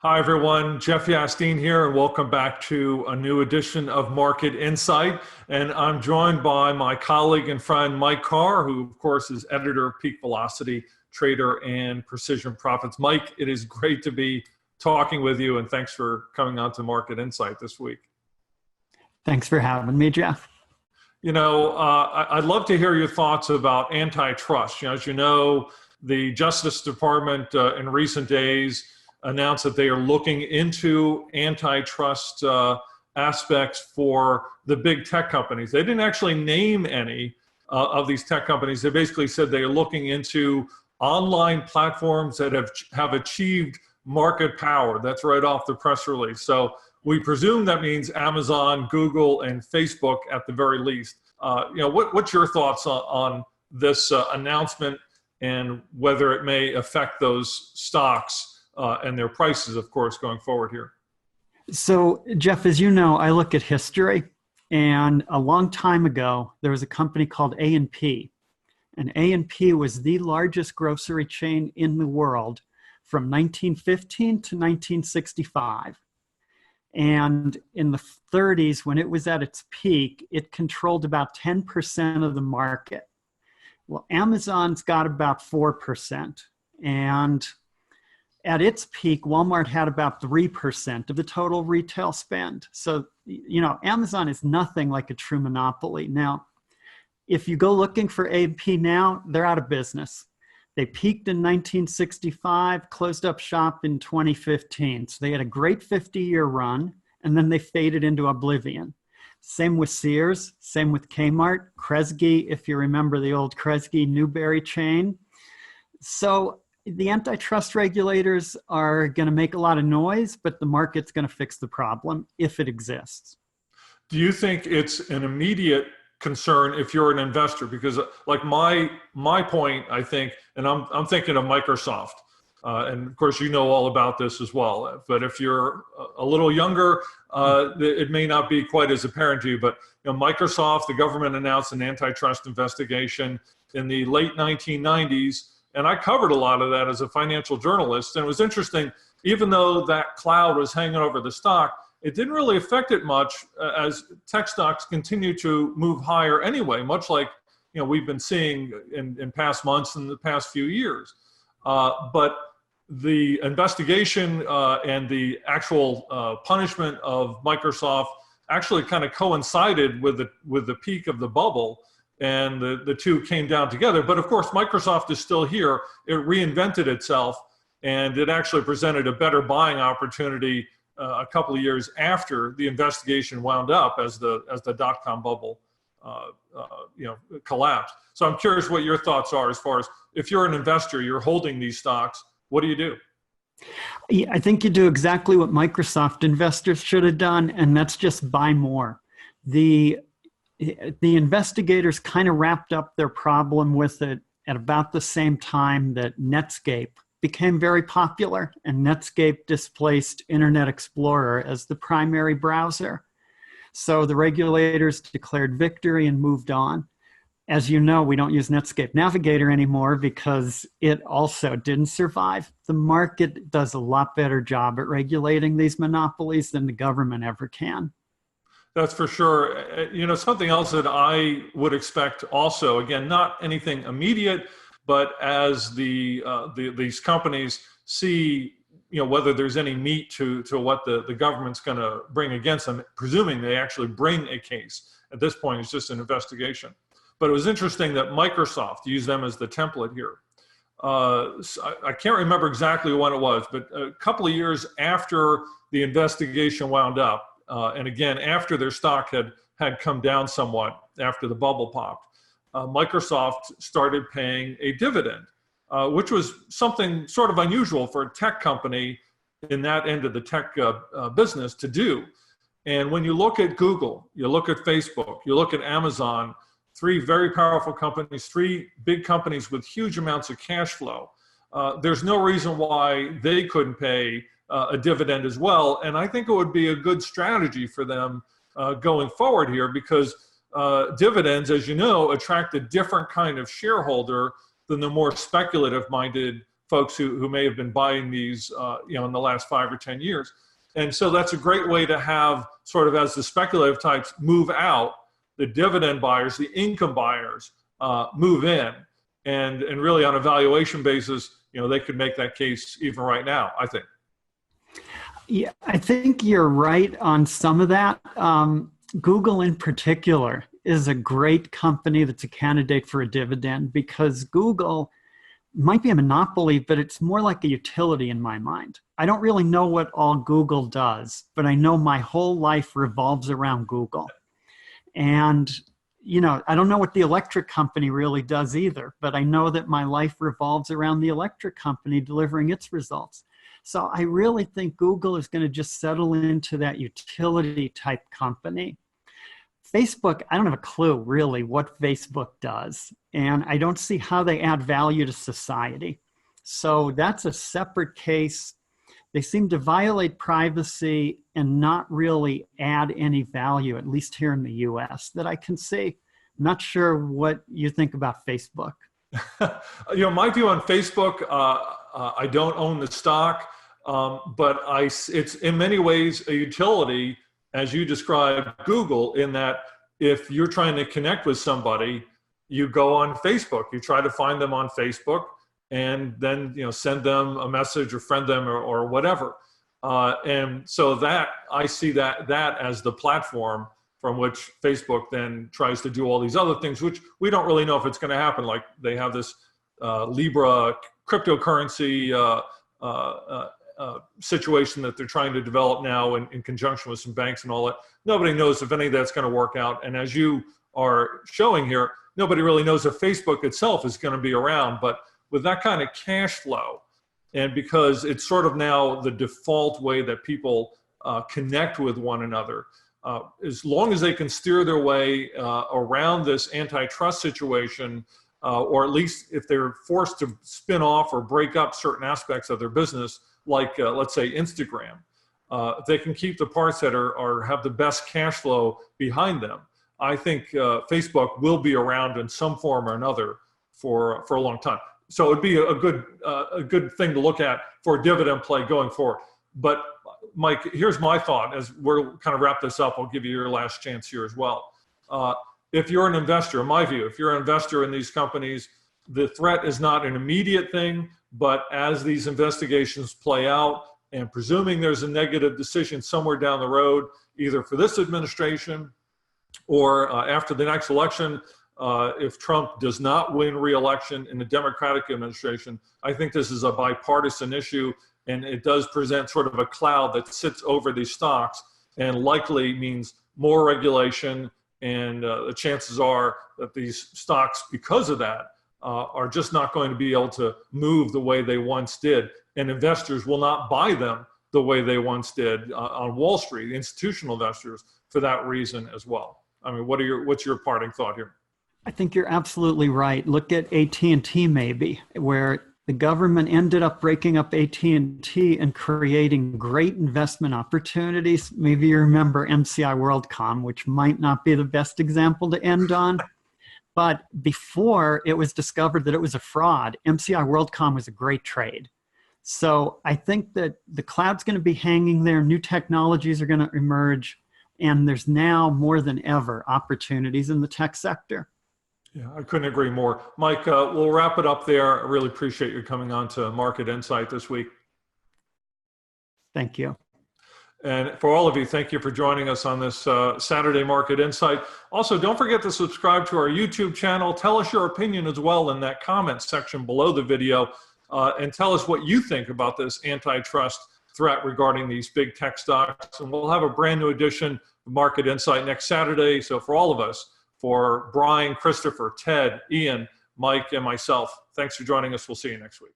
Hi, everyone. Jeff Yasteen here, and welcome back to a new edition of Market Insight. And I'm joined by my colleague and friend, Mike Carr, who, of course, is editor of Peak Velocity, trader, and Precision Profits. Mike, it is great to be talking with you, and thanks for coming on to Market Insight this week. Thanks for having me, Jeff. I'd love to hear your thoughts about antitrust. As you know, the Justice Department in recent days announced that they are looking into antitrust aspects for the big tech companies. They didn't actually name any of these tech companies. They basically said they are looking into online platforms that have achieved market power. That's right off the press release. So we presume that means Amazon, Google, and Facebook at the very least. What's your thoughts on this announcement and whether it may affect those stocks and their prices, of course, going forward here? So, Jeff, as you know, I look at history, and a long time ago, there was a company called A&P, and A&P was the largest grocery chain in the world from 1915 to 1965. And in the 30s, when it was at its peak, it controlled about 10% of the market. Well, Amazon's got about 4%, and at its peak, Walmart had about 3% of the total retail spend. So, Amazon is nothing like a true monopoly. Now, if you go looking for A&P now, they're out of business. They peaked in 1965, closed up shop in 2015. So they had a great 50-year run, and then they faded into oblivion. Same with Sears, same with Kmart, Kresge, if you remember the old Kresge Newberry chain. So the antitrust regulators are going to make a lot of noise, but the market's going to fix the problem if it exists. Do you think it's an immediate concern if you're an investor? Because like my point, I think, and I'm thinking of Microsoft, and of course you know all about this as well. But if you're a little younger, it may not be quite as apparent to you. But Microsoft, the government announced an antitrust investigation in the late 1990s. And I covered a lot of that as a financial journalist. And it was interesting, even though that cloud was hanging over the stock, it didn't really affect it much as tech stocks continue to move higher anyway, much like we've been seeing in past months and the past few years. But the investigation and the actual punishment of Microsoft actually kind of coincided with the peak of the bubble. And the two came down together. But of course, Microsoft is still here. It reinvented itself, and it actually presented a better buying opportunity a couple of years after the investigation wound up as the dot-com bubble collapsed. So I'm curious what your thoughts are as far as if you're an investor, you're holding these stocks, what do you do? I think you do exactly what Microsoft investors should have done, and that's just buy more. The investigators kind of wrapped up their problem with it at about the same time that Netscape became very popular, and Netscape displaced Internet Explorer as the primary browser. So the regulators declared victory and moved on. As you know, we don't use Netscape Navigator anymore because it also didn't survive. The market does a lot better job at regulating these monopolies than the government ever can. That's for sure. Something else that I would expect also, again, not anything immediate, but as these companies see, whether there's any meat to what the government's going to bring against them, presuming they actually bring a case. At this point, it's just an investigation. But it was interesting that Microsoft used them as the template here. So I can't remember exactly when it was, but a couple of years after the investigation wound up, and again, after their stock had come down somewhat after the bubble popped, Microsoft started paying a dividend, which was something sort of unusual for a tech company in that end of the tech business to do. And when you look at Google, you look at Facebook, you look at Amazon, three very powerful companies, three big companies with huge amounts of cash flow, there's no reason why they couldn't pay a dividend as well. And I think it would be a good strategy for them going forward here because dividends, as you know, attract a different kind of shareholder than the more speculative-minded folks who may have been buying these, in the last 5 or 10 years. And so that's a great way to have sort of, as the speculative types move out, the dividend buyers, the income buyers move in. And really on a valuation basis, they could make that case even right now, I think. Yeah, I think you're right on some of that. Google in particular is a great company that's a candidate for a dividend, because Google might be a monopoly, but it's more like a utility in my mind. I don't really know what all Google does, but I know my whole life revolves around Google. And, I don't know what the electric company really does either, but I know that my life revolves around the electric company delivering its results. So I really think Google is going to just settle into that utility type company. Facebook, I don't have a clue really what Facebook does, and I don't see how they add value to society. So that's a separate case. They seem to violate privacy and not really add any value, at least here in the US, that I can see. I'm not sure what you think about Facebook. My view on Facebook, I don't own the stock, but it's in many ways a utility, as you described Google, in that if you're trying to connect with somebody, you go on Facebook, you try to find them on Facebook, and then send them a message or friend them or whatever. And so that I see that as the platform from which Facebook then tries to do all these other things, which we don't really know if it's going to happen. Like they have this Libra cryptocurrency situation that they're trying to develop now in conjunction with some banks and all that. Nobody knows if any of that's going to work out. And as you are showing here, nobody really knows if Facebook itself is going to be around. But with that kind of cash flow, and because it's sort of now the default way that people connect with one another, as long as they can steer their way around this antitrust situation, or at least if they're forced to spin off or break up certain aspects of their business, like let's say Instagram, if they can keep the parts that have the best cash flow behind them, I think Facebook will be around in some form or another for a long time. So it'd be a good thing to look at for a dividend play going forward. But Mike, here's my thought as we're kind of wrap this up. I'll give you your last chance here as well. If you're an investor, in my view, if you're an investor in these companies, the threat is not an immediate thing, but as these investigations play out, and presuming there's a negative decision somewhere down the road, either for this administration or after the next election, if Trump does not win re-election in the Democratic administration, I think this is a bipartisan issue, and it does present sort of a cloud that sits over these stocks and likely means more regulation, and the chances are that these stocks, because of that, are just not going to be able to move the way they once did, and investors will not buy them the way they once did on Wall Street, institutional investors, for that reason as well. I mean, what's your parting thought here? I think you're absolutely right. Look at AT&T maybe, where the government ended up breaking up AT&T and creating great investment opportunities. Maybe you remember MCI WorldCom, which might not be the best example to end on. But before it was discovered that it was a fraud, MCI WorldCom was a great trade. So I think that the cloud's going to be hanging there. New technologies are going to emerge. And there's now more than ever opportunities in the tech sector. Yeah, I couldn't agree more. Mike, we'll wrap it up there. I really appreciate you coming on to Market Insight this week. Thank you. And for all of you, thank you for joining us on this Saturday Market Insight. Also, don't forget to subscribe to our YouTube channel. Tell us your opinion as well in that comment section below the video, and tell us what you think about this antitrust threat regarding these big tech stocks. And we'll have a brand new edition of Market Insight next Saturday. So for all of us, for Brian, Christopher, Ted, Ian, Mike, and myself, thanks for joining us. We'll see you next week.